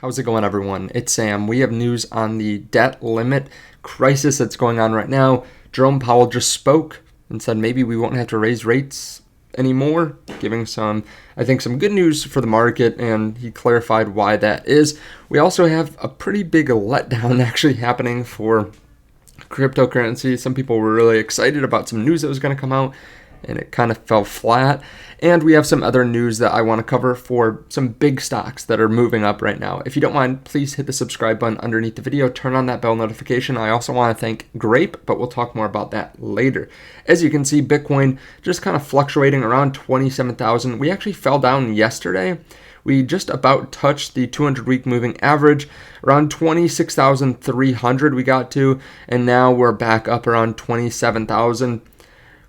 How's it going, everyone? It's Sam. We have news on the debt limit crisis that's going on right now. Jerome Powell just spoke and said maybe we won't have to raise rates anymore, giving some good news for the market, and he clarified why that is. We also have a pretty big letdown actually happening for cryptocurrency. Some people were really excited about some news that was going to come out, and it kind of fell flat. And we have some other news that I want to cover for some big stocks that are moving up right now. If you don't mind, please hit the subscribe button underneath the video, turn on that bell notification. I also want to thank Grape, but we'll talk more about that later. As you can see, Bitcoin just kind of fluctuating around 27,000. We actually fell down yesterday. We just about touched the 200-week moving average, around 26,300 we got to, and now we're back up around 27,000.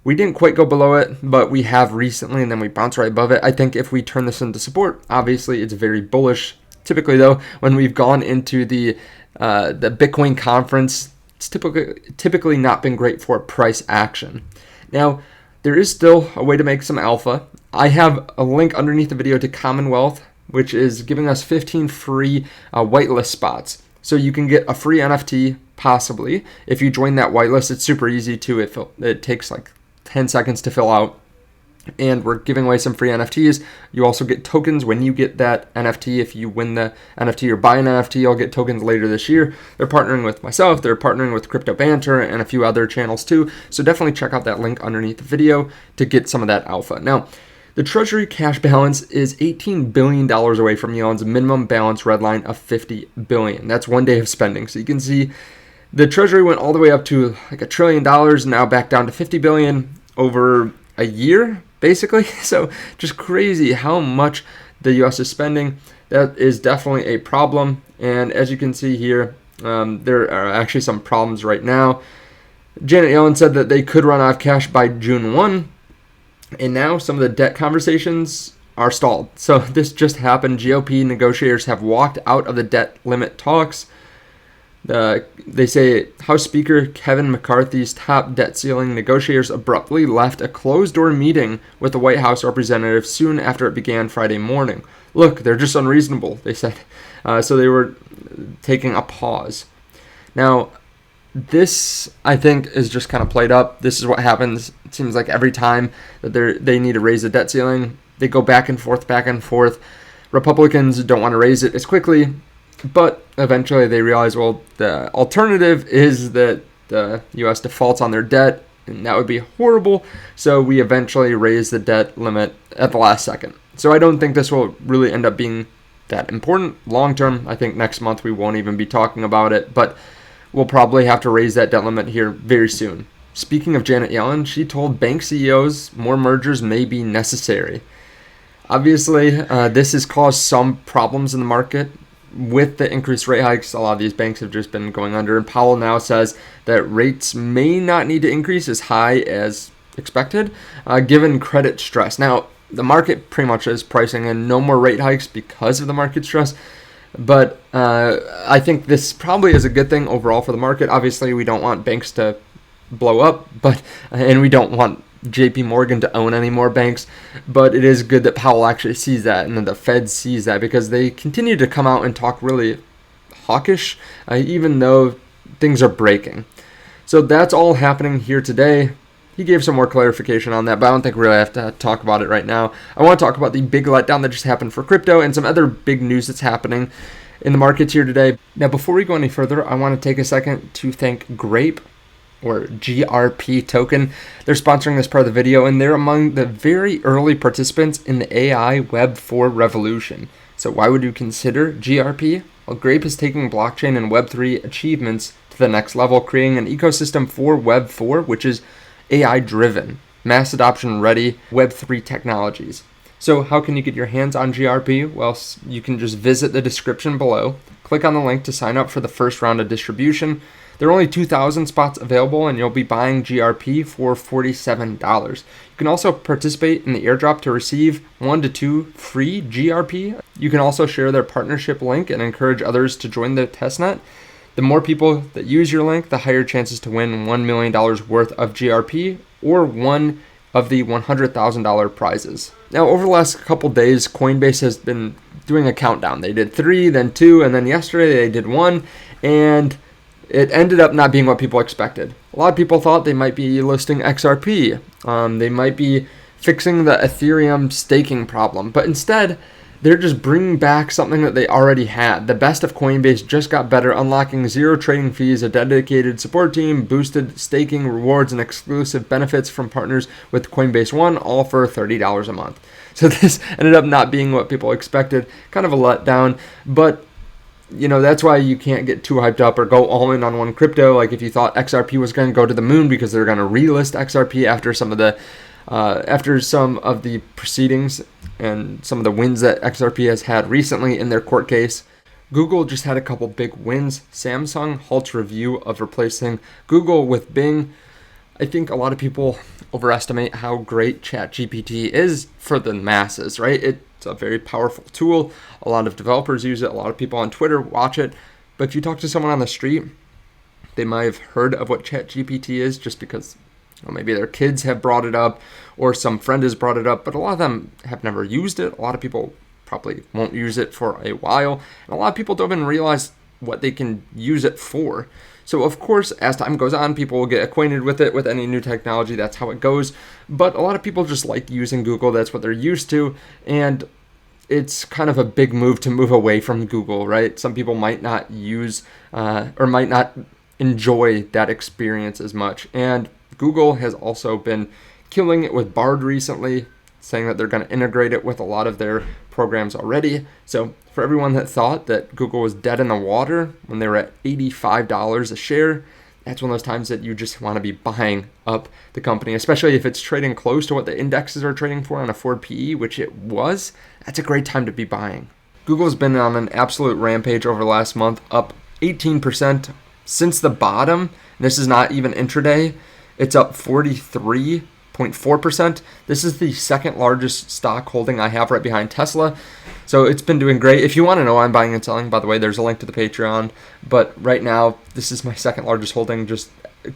We didn't quite go below it, but we have recently, and then we bounced right above it. I think if we turn this into support, obviously it's very bullish. Typically, though, when we've gone into the Bitcoin conference, it's typically not been great for price action. Now, there is still a way to make some alpha. I have a link underneath the video to Commonwealth, which is giving us 15 free whitelist spots. So you can get a free NFT, possibly. If you join that whitelist, it's super easy too. It takes like 10 seconds to fill out, and we're giving away some free NFTs. You also get tokens when you get that NFT. If you win the NFT or buy an NFT, you'll get tokens later this year. They're partnering with myself, they're partnering with Crypto Banter and a few other channels too, so definitely check out that link underneath the video to get some of that alpha. Now, the Treasury cash balance is $18 billion away from Yellen's minimum balance red line of $50 billion. That's one day of spending. So you can see the Treasury went all the way up to like $1 trillion, now back down to $50 billion over a year, basically. So just crazy how much the U.S. is spending. That is definitely a problem. And as you can see here, there are actually some problems right now. Janet Yellen said that they could run out of cash by June 1. And now some of the debt conversations are stalled. So this just happened. GOP negotiators have walked out of the debt limit talks. They say House Speaker Kevin McCarthy's top debt ceiling negotiators abruptly left a closed-door meeting with the White House representatives soon after it began Friday morning. Look, they're just unreasonable, they said. So they were taking a pause. Now, this, I think, is just kind of played up. This is what happens. It seems like every time that they need to raise the debt ceiling, they go back and forth, back and forth. Republicans don't want to raise it as quickly, but eventually they realize, well, the alternative is that the U.S. defaults on their debt, and that would be horrible. So we eventually raise the debt limit at the last second. So I don't think this will really end up being that important long term. I think next month we won't even be talking about it, but we'll probably have to raise that debt limit here very soon. Speaking of Janet Yellen, she told bank CEOs more mergers may be necessary. Obviously, this has caused some problems in the market. With the increased rate hikes, a lot of these banks have just been going under, and Powell now says that rates may not need to increase as high as expected, given credit stress. Now, the market pretty much is pricing in no more rate hikes because of the market stress, but I think this probably is a good thing overall for the market. Obviously, we don't want banks to blow up, and we don't want JP Morgan to own any more banks, but it is good that Powell actually sees that and that the Fed sees that, because they continue to come out and talk really hawkish, even though things are breaking. So that's all happening here today. He gave some more clarification on that, but I don't think we really have to talk about it right now. I want to talk about the big letdown that just happened for crypto and some other big news that's happening in the markets here today. Now, before we go any further, I want to take a second to thank Grape, or GRP token. They're sponsoring this part of the video, and they're among the very early participants in the AI Web 4 revolution. So why would you consider GRP? Well, Grape is taking blockchain and Web 3 achievements to the next level, creating an ecosystem for Web 4, which is AI-driven, mass adoption-ready Web 3 technologies. So how can you get your hands on GRP? Well, you can just visit the description below, click on the link to sign up for the first round of distribution. There are only 2,000 spots available, and you'll be buying GRP for $47. You can also participate in the airdrop to receive 1 to 2 free GRP. You can also share their partnership link and encourage others to join the testnet. The more people that use your link, the higher chances to win $1 million worth of GRP or 1 of the $100,000 prizes. Now, over the last couple days, Coinbase has been doing a countdown. They did 3, then 2, and then yesterday they did 1, and it ended up not being what people expected. A lot of people thought they might be listing XRP. They might be fixing the Ethereum staking problem, but instead, they're just bringing back something that they already had. The best of Coinbase just got better, unlocking 0 trading fees, a dedicated support team, boosted staking rewards, and exclusive benefits from partners with Coinbase One, all for $30 a month. So this ended up not being what people expected. Kind of a letdown, but you know, that's why you can't get too hyped up or go all in on one crypto. Like if you thought XRP was going to go to the moon because they're going to relist XRP after some of the proceedings and some of the wins that XRP has had recently in their court case. Google just had a couple big wins. Samsung halts review of replacing Google with Bing. I think a lot of people overestimate how great ChatGPT is for the masses, right? It's a very powerful tool. A lot of developers use it. A lot of people on Twitter watch it. But if you talk to someone on the street, they might have heard of what ChatGPT is just because maybe their kids have brought it up or some friend has brought it up, but a lot of them have never used it. A lot of people probably won't use it for a while. And a lot of people don't even realize what they can use it for. So of course, as time goes on, people will get acquainted with it, with any new technology. That's how it goes. But a lot of people just like using Google. That's what they're used to. And it's kind of a big move to move away from Google, right? Some people might not use or might not enjoy that experience as much. And Google has also been killing it with Bard recently, saying that they're going to integrate it with a lot of their programs already. So for everyone that thought that Google was dead in the water when they were at $85 a share, that's one of those times that you just want to be buying up the company, especially if it's trading close to what the indexes are trading for on a forward PE, which it was. That's a great time to be buying. Google's been on an absolute rampage over the last month, up 18% since the bottom. This is not even intraday. It's up 43.4%. This is the second largest stock holding I have right behind Tesla. So it's been doing great. If you want to know why I'm buying and selling, by the way, there's a link to the Patreon. But right now, this is my second largest holding, just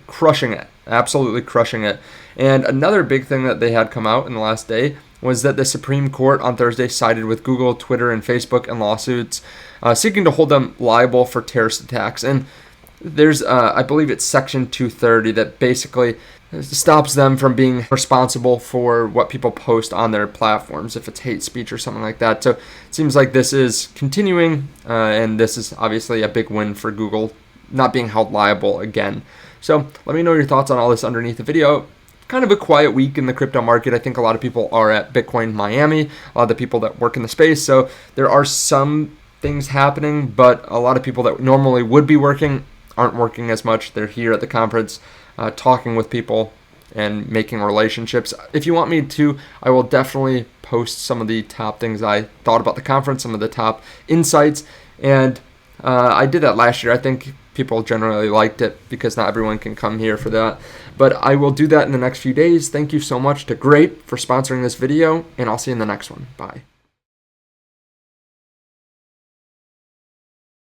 crushing it, absolutely crushing it. And another big thing that they had come out in the last day was that the Supreme Court on Thursday sided with Google, Twitter, and Facebook in lawsuits seeking to hold them liable for terrorist attacks. And there's, I believe it's Section 230 that basically stops them from being responsible for what people post on their platforms, if it's hate speech or something like that. So it seems like this is continuing, and this is obviously a big win for Google, not being held liable again. So let me know your thoughts on all this underneath the video. Kind of a quiet week in the crypto market. I think a lot of people are at Bitcoin Miami, a lot of the people that work in the space. So there are some things happening, but a lot of people that normally would be working aren't working as much. They're here at the conference talking with people and making relationships. If you want me to, I will definitely post some of the top things I thought about the conference, some of the top insights. And I did that last year. I think people generally liked it because not everyone can come here for that. But I will do that in the next few days. Thank you so much to Grape for sponsoring this video, and I'll see you in the next one. Bye.